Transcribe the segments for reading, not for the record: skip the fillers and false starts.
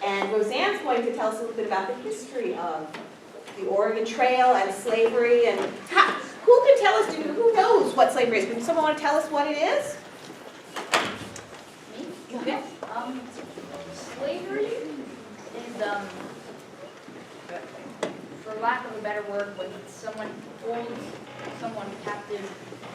And Roseanne's going to tell us a little bit about the history of the Oregon Trail and slavery. And who can tell us, who knows what slavery is? Can someone want to tell us what it is? Me? Okay. Slavery is, for lack of a better word, when someone holds someone captive,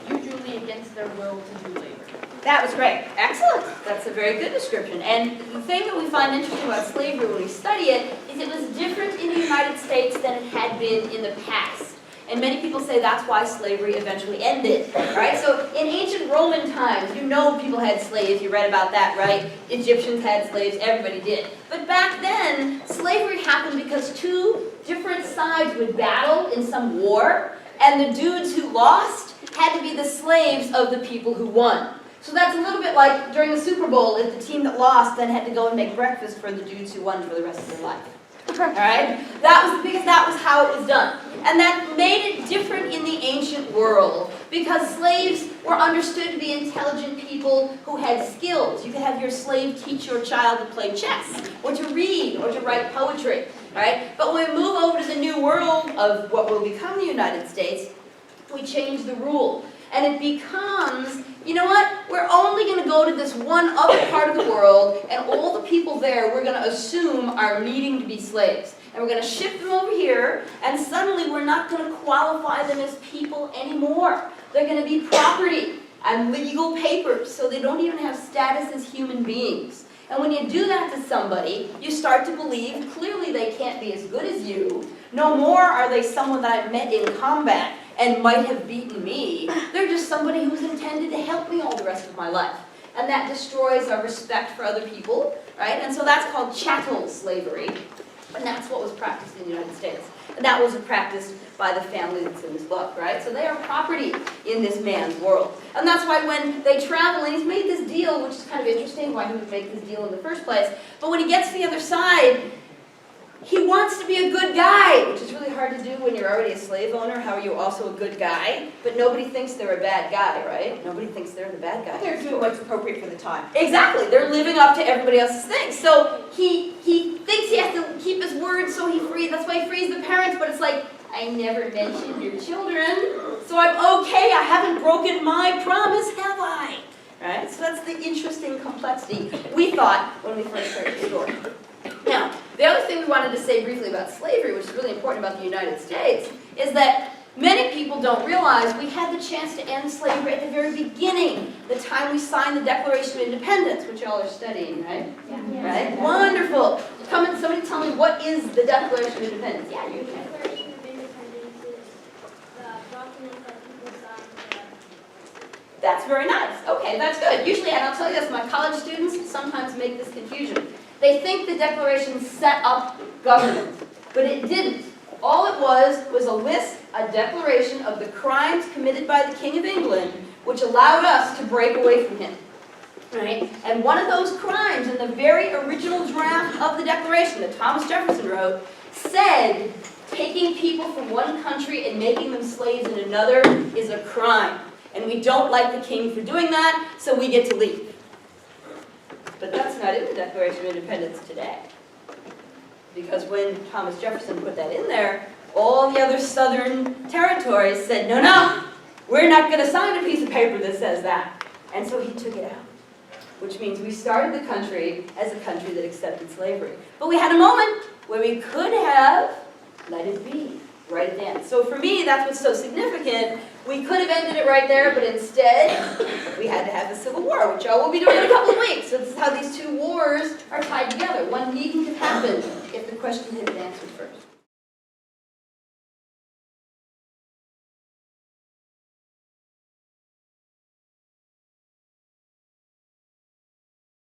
usually against their will, to do labor. That was great. Excellent. That's a very good description. And the thing that we find interesting about slavery when we study it is it was different in the United States than it had been in the past. And many people say that's why slavery eventually ended, right? So in ancient Roman times, you know people had slaves. You read about that, right? Egyptians had slaves. Everybody did. But back then, slavery happened because two different sides would battle in some war, and the dudes who lost had to be the slaves of the people who won. So that's a little bit like during the Super Bowl, if the team that lost then had to go and make breakfast for the dudes who won for the rest of their life. All right? That was because that was how it was done. And that made it different in the ancient world because slaves were understood to be intelligent people who had skills. You could have your slave teach your child to play chess, or to read, or to write poetry. Right? But when we move over to the new world of what will become the United States, we change the rule. And it becomes, you know what, we're only going to go to this one other part of the world, and all the people there we're going to assume are needing to be slaves. And we're going to ship them over here, and suddenly we're not going to qualify them as people anymore. They're going to be property and legal papers, so they don't even have status as human beings. And when you do that to somebody, you start to believe clearly they can't be as good as you. No more are they someone that I've met in combat and might have beaten me. They're just somebody who's intended to help me all the rest of my life. And that destroys our respect for other people, right? And so that's called chattel slavery. And that's what was practiced in the United States. And that was practiced by the family that's in this book, right? So they are property in this man's world. And that's why when they travel, and he's made this deal, which is kind of interesting, why he would make this deal in the first place. But when he gets to the other side, he wants to be a good guy, which is really hard to do when you're already a slave owner. How are you also a good guy? But nobody thinks they're a bad guy, right? Nobody thinks they're the bad guy. They're doing what's appropriate for the time. Exactly. They're living up to everybody else's things. So he thinks he has to keep his word, so that's why he frees the parents, but it's like, I never mentioned your children, so I'm okay. I haven't broken my promise, have I? Right? So that's the interesting complexity we thought when we first heard the story. Now, the other thing we wanted to say briefly about slavery, which is really important about the United States, is that many people don't realize we had the chance to end slavery at the very beginning, the time we signed the Declaration of Independence, which y'all are studying, right? Yeah. Right? Wonderful. Somebody tell me, what is the Declaration of Independence? Yeah, you can. Declaration of Independence is the document that people signed. That's very nice. Okay, that's good. Usually, and I'll tell you this, my college students sometimes make this confusion. They think the Declaration set up government, but it didn't. All it was a list, a declaration of the crimes committed by the King of England, which allowed us to break away from him. Right? And one of those crimes in the very original draft of the Declaration that Thomas Jefferson wrote said taking people from one country and making them slaves in another is a crime. And we don't like the king for doing that, so we get to leave. But that's not in the Declaration of Independence today. Because when Thomas Jefferson put that in there, all the other southern territories said, no, no, we're not going to sign a piece of paper that says that. And so he took it out. Which means we started the country as a country that accepted slavery. But we had a moment where we could have let it be, right at the end. So for me, that's what's so significant. We could have ended it right there, but instead, we had to have the Civil War, which y'all will be doing in a couple of weeks. So this is how these two wars are tied together. One needn't have happened if the question had been answered first.